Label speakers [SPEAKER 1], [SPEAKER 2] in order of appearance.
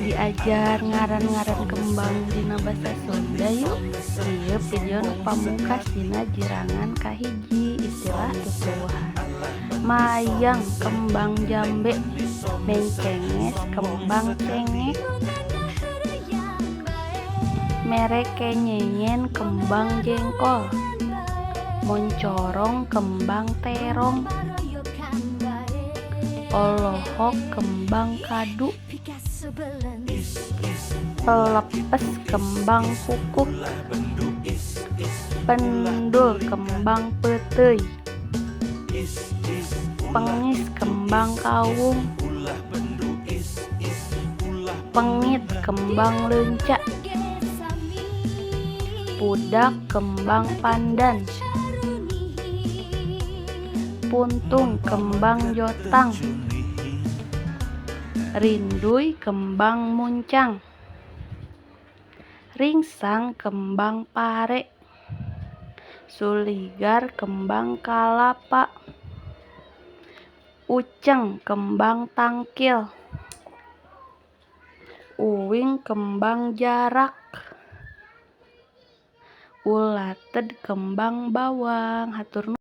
[SPEAKER 1] Diajar ngaran-ngaran kembang dina basa Sunda yuk. Ieu video nu pamungkas dina jirangan kahiji istilah tutuwuhan. Mayang kembang jambe, mencenges kembang cengek, mere kenyenyen kembang jengkol, moncorong kembang terong, olohok kembang kadu, pelepes kembang kukuh, pendul kembang peuteuy, pengis kembang kawung, pengit kembang leunca, pudak kembang pandan, puntung kembang jotang, rinduy kembang muncang, ringsang kembang pare, suligar kembang kalapa, uceng kembang tangkil, uwing kembang jarak, ulated kembang bawang. Hatur nuhun.